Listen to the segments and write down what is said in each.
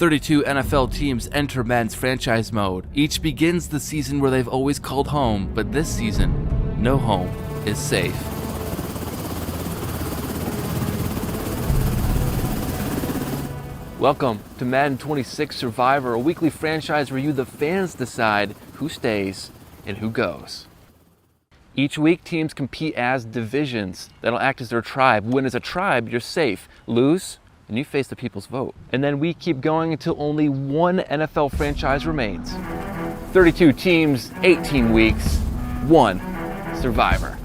32 NFL teams enter Madden's franchise mode. Each begins the season where they've always called home, but this season, no home is safe. Welcome to Madden 26 Survivor, a weekly franchise where you, the fans, decide who stays and who goes. Each week, teams compete as divisions that'll act as their tribe. Win as a tribe, you're safe. Lose, and you face the people's vote. And then we keep going until only one NFL franchise remains. 32 teams, 18 weeks, one survivor.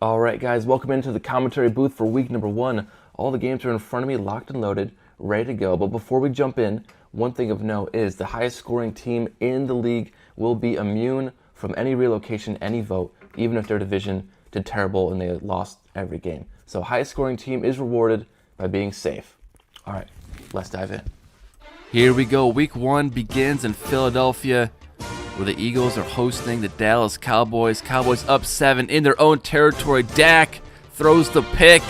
Alright guys, welcome into the commentary booth for week number 1. All the games are in front of me, locked and loaded, ready to go. But before we jump in, one thing of note is the highest scoring team in the league will be immune from any relocation, any vote, even if their division did terrible and they lost every game. So highest scoring team is rewarded by being safe. Alright, let's dive in. Here we go. Week 1 begins in Philadelphia, where the Eagles are hosting the Dallas Cowboys. Cowboys up 7 in their own territory. Dak throws the pick.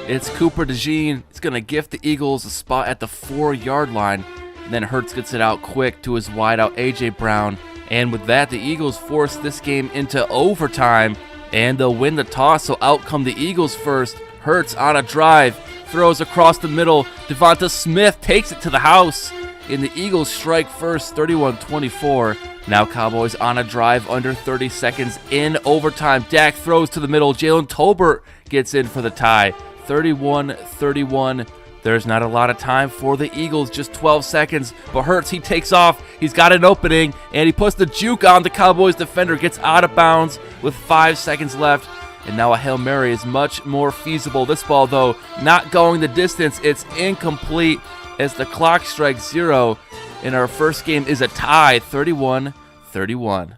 It's Cooper DeJean. It's going to gift the Eagles a spot at the 4-yard line. And then Hurts gets it out quick to his wideout, A.J. Brown. And with that, the Eagles force this game into overtime, and they'll win the toss, so out come the Eagles first. Hurts on a drive, throws across the middle. Devonta Smith takes it to the house, and the Eagles strike first, 31-24. Now Cowboys on a drive under 30 seconds in overtime. Dak throws to the middle. Jalen Tolbert gets in for the tie. 31-31. There's not a lot of time for the Eagles, just 12 seconds. But Hurts, he takes off. He's got an opening, and he puts the juke on the Cowboys defender. Gets out of bounds with 5 seconds left. And now a Hail Mary is much more feasible. This ball, though, not going the distance. It's incomplete as the clock strikes 0. And our first game is a tie, 31-31.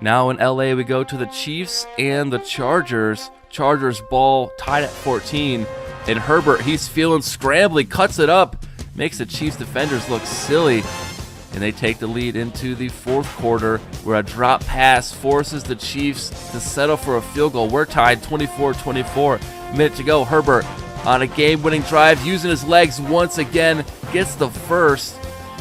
Now in LA, we go to the Chiefs and the Chargers. Chargers ball tied at 14. And Herbert, he's feeling scrambly, cuts it up, makes the Chiefs defenders look silly. And they take the lead into the fourth quarter, where a drop pass forces the Chiefs to settle for a field goal. We're tied 24-24. Minute to go. Herbert on a game-winning drive, using his legs once again, gets the first.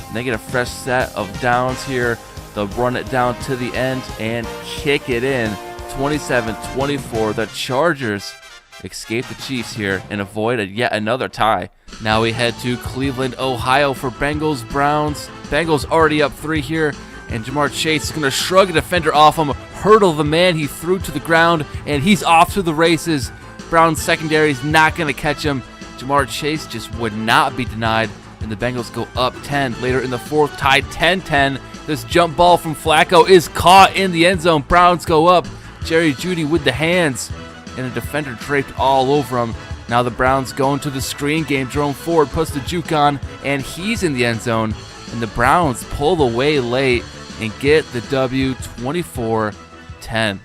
And they get a fresh set of downs here. They'll run it down to the end and kick it in. 27-24. The Chargers escape the Chiefs here and avoid yet another tie. Now we head to Cleveland, Ohio for Bengals-Browns. Bengals already up 3 here, and Jamar Chase is going to shrug a defender off him, hurdle the man he threw to the ground, and he's off to the races. Browns secondary is not going to catch him. Jamar Chase just would not be denied. And the Bengals go up 10. Later in the fourth, tied 10-10. This jump ball from Flacco is caught in the end zone. Browns go up. Jerry Jeudy with the hands, and a defender draped all over him. Now the Browns go into the screen game. Jerome Ford puts the juke on, and he's in the end zone. And the Browns pull away late and get the W, 24-10.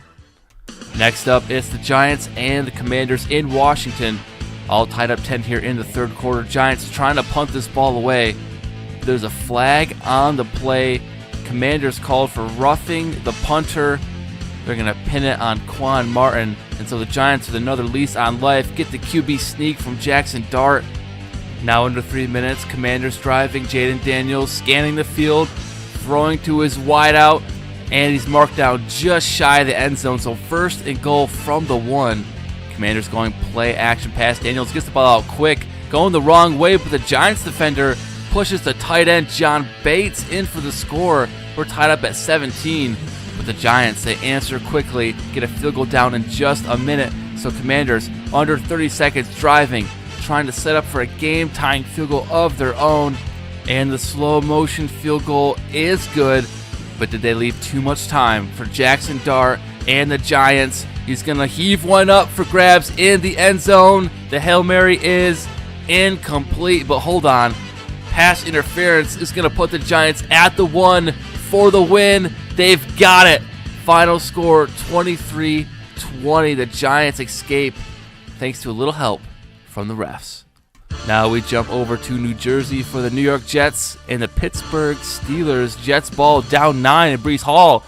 Next up, it's the Giants and the Commanders in Washington. All tied up 10 here in the third quarter. Giants trying to punt this ball away. There's a flag on the play. Commanders called for roughing the punter. They're going to pin it on Quan Martin. And so the Giants, with another lease on life, get the QB sneak from Jackson Dart. Now under 3 minutes, Commanders driving. Jaden Daniels scanning the field, throwing to his wideout, and he's marked down just shy of the end zone. So first and goal from the 1. Commanders going play action pass. Daniels gets the ball out quick, going the wrong way, but the Giants defender pushes the tight end John Bates in for the score. We're tied up at 17, but the Giants, they answer quickly, get a field goal down in just a minute. So Commanders under 30 seconds driving, trying to set up for a game-tying field goal of their own, and the slow motion field goal is good, but did they leave too much time for Jackson Dart and the Giants? He's going to heave one up for grabs in the end zone. The Hail Mary is incomplete, but hold on. Pass interference is going to put the Giants at the 1 for the win. They've got it. Final score 23-20. The Giants escape thanks to a little help from the refs. Now we jump over to New Jersey for the New York Jets and the Pittsburgh Steelers. Jets ball down 9, and Breece Hall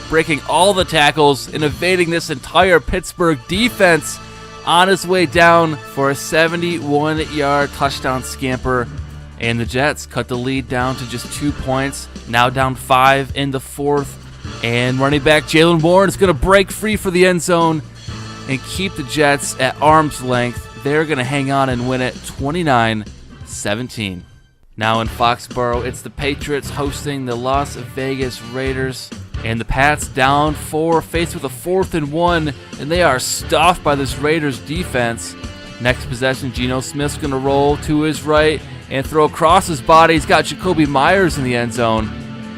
breaking all the tackles and evading this entire Pittsburgh defense on his way down for a 71-yard touchdown scamper. And the Jets cut the lead down to just 2 points, now down 5 in the fourth. And running back Jaylen Warren is going to break free for the end zone and keep the Jets at arm's length. They're going to hang on and win it 29-17. Now in Foxborough, it's the Patriots hosting the Las Vegas Raiders. And the Pats down 4, faced with a 4th and 1, and they are stuffed by this Raiders defense. Next possession, Geno Smith's going to roll to his right and throw across his body. He's got Jacoby Myers in the end zone.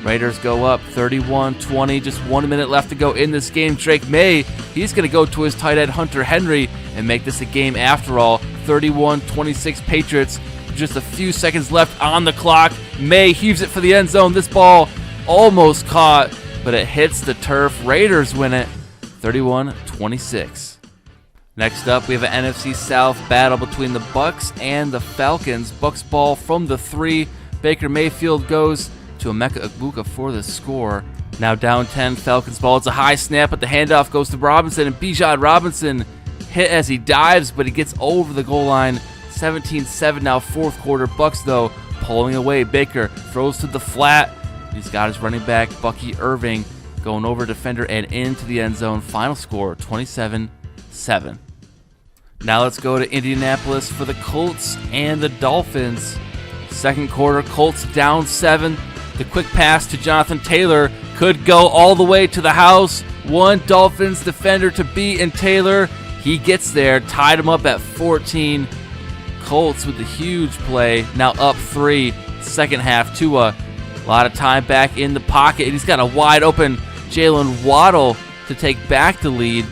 Raiders go up 31-20, just 1 minute left to go in this game. Drake May, he's going to go to his tight end Hunter Henry and make this a game after all. 31-26 Patriots, just a few seconds left on the clock. May heaves it for the end zone. This ball almost caught, but it hits the turf. Raiders win it 31-26. Next up, we have an NFC South battle between the Bucs and the Falcons. Bucs ball from the 3. Baker Mayfield goes to Emeka Egbuka for the score. Now down 10, Falcons ball. It's a high snap, but the handoff goes to Robinson, and Bijan Robinson hit as he dives, but he gets over the goal line. 17-7 now, fourth quarter. Bucs, though, pulling away. Baker throws to the flat. He's got his running back, Bucky Irving, going over defender and into the end zone. Final score, 27-7. Now let's go to Indianapolis for the Colts and the Dolphins. Second quarter, Colts down 7. The quick pass to Jonathan Taylor could go all the way to the house. One Dolphins defender to beat, and Taylor, he gets there, tied him up at 14. Colts with the huge play, now up 3. Second half, Tua, a lot of time back in the pocket, and he's got a wide open Jalen Waddle to take back the lead.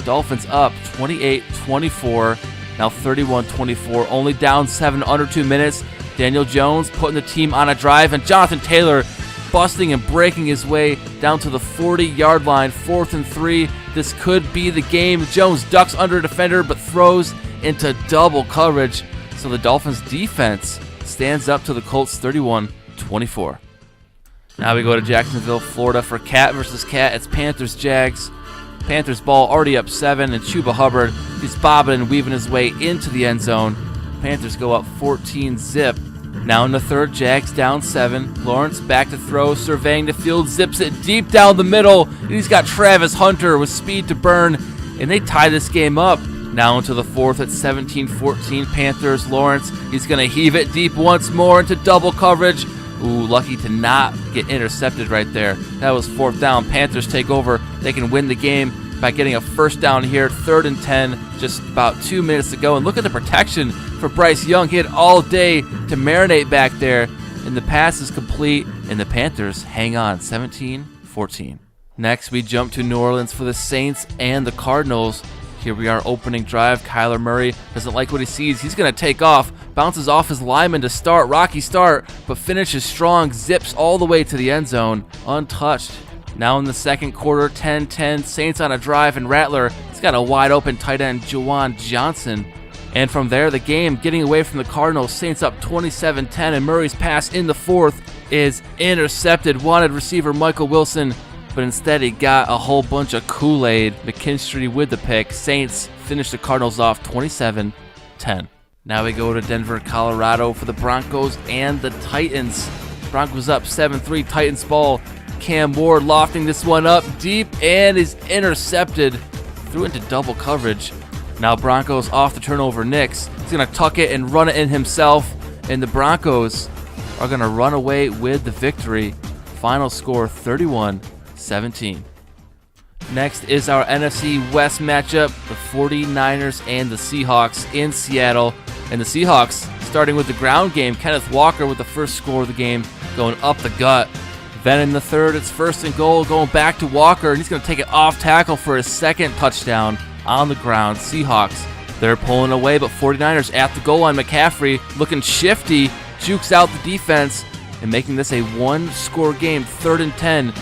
Dolphins up 28-24, now 31-24, only down 7 under 2 minutes. Daniel Jones putting the team on a drive, and Jonathan Taylor busting and breaking his way down to the 40-yard line, 4th and 3. This could be the game. Jones ducks under a defender but throws into double coverage, so the Dolphins defense stands up to the Colts 31-24. Now we go to Jacksonville, Florida for Cat versus Cat. It's Panthers-Jags. Panthers ball already up 7, and Chuba Hubbard, he's bobbing and weaving his way into the end zone. Panthers go up 14-zip. Now in the third, Jags down 7. Lawrence back to throw, surveying the field, zips it deep down the middle. And he's got Travis Hunter with speed to burn, and they tie this game up. Now into the fourth at 17-14, Panthers. Lawrence, he's going to heave it deep once more into double coverage. Ooh, lucky to not get intercepted right there. That was 4th down. Panthers take over. They can win the game by getting a first down here. 3rd and 10, just about 2 minutes to go. And look at the protection for Bryce Young. He had all day to marinate back there. And the pass is complete, and the Panthers hang on 17-14. Next, we jump to New Orleans for the Saints and the Cardinals. Here we are, opening drive. Kyler Murray doesn't like what he sees. He's going to take off, bounces off his lineman to start. Rocky start, but finishes strong, zips all the way to the end zone, untouched. Now in the second quarter, 10-10, Saints on a drive, and Rattler, he's got a wide open tight end, Juwan Johnson. And from there, the game getting away from the Cardinals. Saints up 27-10, and Murray's pass in the fourth is intercepted. Wanted receiver Michael Wilson, but instead he got a whole bunch of Kool-Aid. McKinstry with the pick. Saints finish the Cardinals off 27-10. Now we go to Denver, Colorado for the Broncos and the Titans. Broncos up 7-3, Titans ball. Cam Ward lofting this one up deep and is intercepted. Threw into double coverage. Now Broncos off the turnover. Nix, he's going to tuck it and run it in himself. And the Broncos are going to run away with the victory. Final score 31-17. Next is our NFC West matchup, the 49ers and the Seahawks in Seattle. And the Seahawks starting with the ground game. Kenneth Walker with the first score of the game, going up the gut. Then in the third, it's 1st and goal, going back to Walker, and he's going to take it off tackle for his second touchdown on the ground. Seahawks They're pulling away, but 49ers at the goal line. McCaffrey looking shifty, jukes out the defense, and making this a one-score game. 3rd and 10.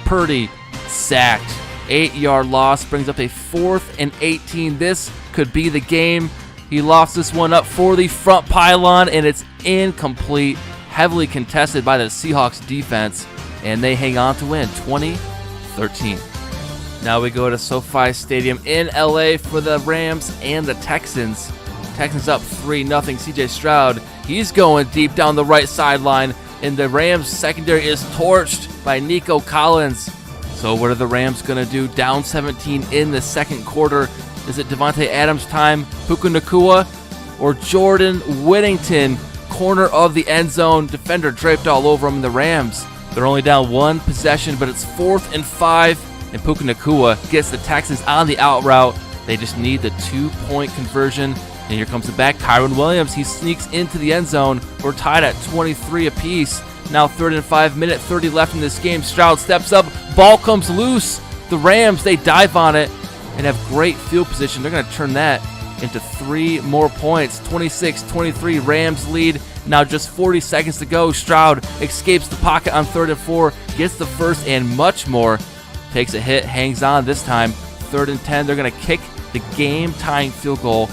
Purdy sacked. 8-yard loss brings up a 4th and 18. This could be the game. He lofts this one up for the front pylon, and it's incomplete. Heavily contested by the Seahawks defense, and they hang on to win 20-13. Now we go to SoFi Stadium in LA for the Rams and the Texans. Texans up 3-0. CJ Stroud, he's going deep down the right sideline, and the Rams secondary is torched by Nico Collins. So what are the Rams going to do? Down 17 in the second quarter. Is it Devontae Adams time, Puka Nacua, or Jordan Whittington? Corner of the end zone, defender draped all over him. The Rams, they're only down one possession, but it's 4th and 5, and Puka Nacua gets the Texans on the out route. They just need the 2-point conversion, and here comes the back, Kyron Williams. He sneaks into the end zone. We're tied at 23 apiece. Now 3rd and 5, minute 30 left in this game. Stroud steps up, ball comes loose. The Rams, they dive on it and have great field position. They're going to turn that into 3 more points. 26-23, Rams lead. Now just 40 seconds to go. Stroud escapes the pocket on 3rd and 4, gets the first and much more. Takes a hit, hangs on this time. 3rd and 10, they're going to kick the game-tying field goal,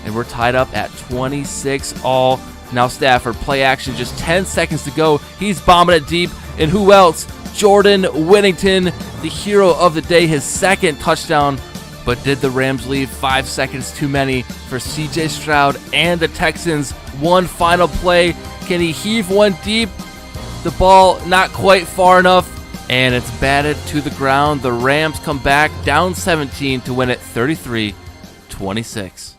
and we're tied up at 26 all. Now Stafford, play action, just 10 seconds to go. He's bombing it deep, and who else? Jordan Whittington, the hero of the day, his 2nd touchdown. But did the Rams leave 5 seconds too many for CJ Stroud and the Texans? One final play. Can he heave one deep? The ball not quite far enough, and it's batted to the ground. The Rams come back down 17 to win it 33-26.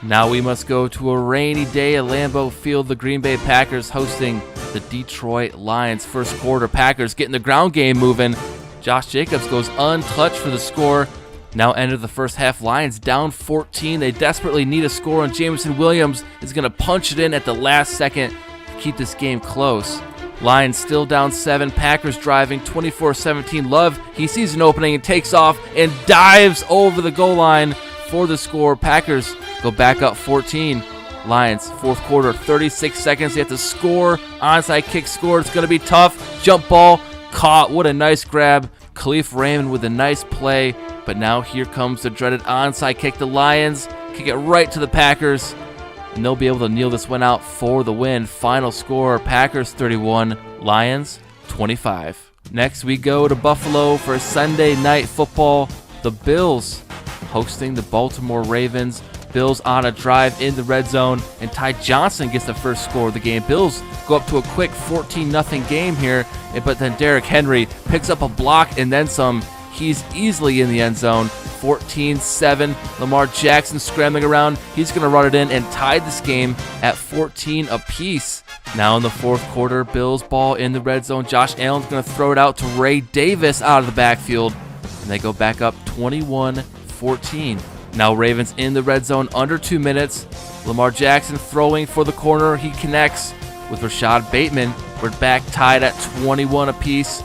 Now we must go to a rainy day at Lambeau Field. The Green Bay Packers hosting the Detroit Lions. First quarter, Packers getting the ground game moving. Josh Jacobs goes untouched for the score. Now enter the first half. Lions down 14. They desperately need a score, and Jameson Williams is going to punch it in at the last second to keep this game close. Lions still down 7. Packers driving 24-17. Love, he sees an opening and takes off and dives over the goal line for the score. Packers go back up 14. Lions, 4th quarter, 36 seconds. They have to score. Onside kick scored. It's going to be tough. Jump ball caught. What a nice grab. Khalif Raymond with a nice play. But now here comes the dreaded onside kick. The Lions kick it right to the Packers, and they'll be able to kneel this one out for the win. Final score, Packers 31, Lions 25. Next we go to Buffalo for Sunday Night Football. The Bills hosting the Baltimore Ravens. Bills on a drive in the red zone, and Ty Johnson gets the first score of the game. Bills go up to a quick 14-0 game here, but then Derrick Henry picks up a block and then some. He's easily in the end zone. 14-7. Lamar Jackson scrambling around. He's going to run it in and tie this game at 14 apiece. Now in the 4th quarter, Bills ball in the red zone. Josh Allen's going to throw it out to Ray Davis out of the backfield, and they go back up 21-14. Now Ravens in the red zone, under 2 minutes. Lamar Jackson throwing for the corner. He connects with Rashad Bateman. We're back tied at 21 apiece.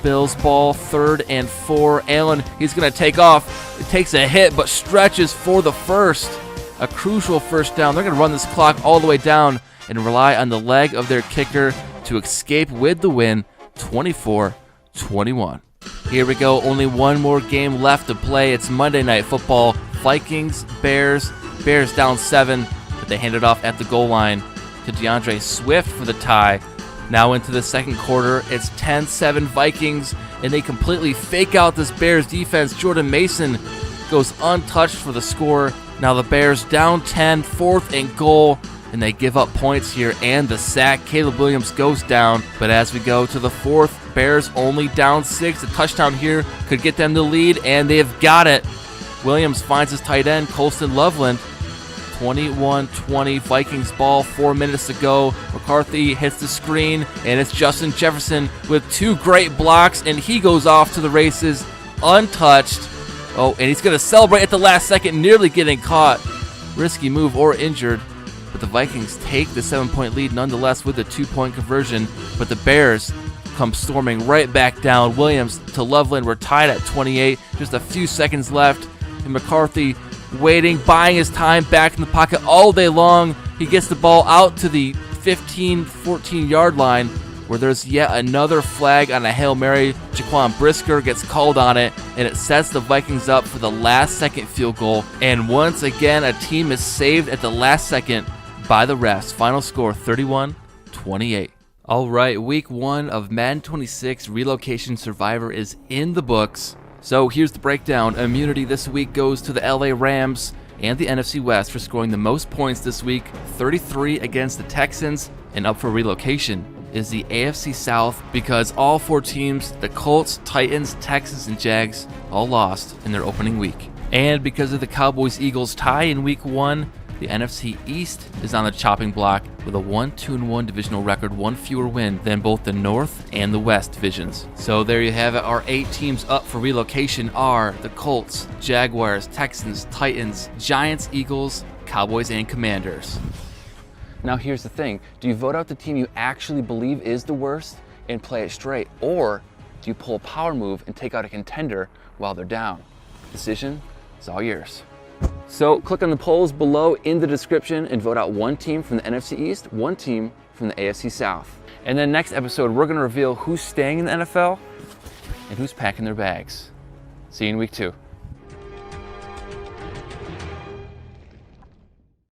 Bills ball, 3rd and 4. Allen, he's going to take off. It takes a hit, but stretches for the first. A crucial first down. They're going to run this clock all the way down and rely on the leg of their kicker to escape with the win, 24-21. Here we go. Only one more game left to play. It's Monday Night Football. Vikings, Bears. Bears down 7, but they hand it off at the goal line to DeAndre Swift for the tie. Now into the second quarter, it's 10-7 Vikings, and they completely fake out this Bears defense. Jordan Mason goes untouched for the score. Now the Bears down 10, 4th and goal, and they give up points here and the sack. Caleb Williams goes down, but as we go to the 4th, Bears only down 6. A touchdown here could get them the lead, and they've got it. Williams finds his tight end, Colston Loveland. 21-20, Vikings ball, 4 minutes to go. McCarthy hits the screen, and it's Justin Jefferson with 2 great blocks, and he goes off to the races untouched. Oh, and he's going to celebrate at the last second, nearly getting caught. Risky move or injured, but the Vikings take the 7-point lead nonetheless with a 2-point conversion, but the Bears come storming right back down. Williams to Loveland, we're tied at 28, just a few seconds left, and McCarthy waiting, buying his time back in the pocket all day long. He gets the ball out to the 15, 14-yard line where there's yet another flag on a Hail Mary. Jaquan Brisker gets called on it, and it sets the Vikings up for the last-second field goal. And once again, a team is saved at the last second by the refs. Final score, 31-28. All right, week 1 of Madden 26 Relocation Survivor is in the books. So here's the breakdown. Immunity this week goes to the LA Rams and the NFC West for scoring the most points this week, 33 against the Texans, and up for relocation is the AFC South because all 4 teams, the Colts, Titans, Texans, and Jags, all lost in their opening week. And because of the Cowboys-Eagles tie in week 1, the NFC East is on the chopping block with a 1-2-1 divisional record, 1 fewer win than both the North and the West divisions. So there you have it. Our 8 teams up for relocation are the Colts, Jaguars, Texans, Titans, Giants, Eagles, Cowboys, and Commanders. Now here's the thing. Do you vote out the team you actually believe is the worst and play it straight? Or do you pull a power move and take out a contender while they're down? Decision is all yours. So click on the polls below in the description and vote out 1 team from the NFC East, 1 team from the AFC South. And then next episode, we're gonna reveal who's staying in the NFL and who's packing their bags. See you in week 2.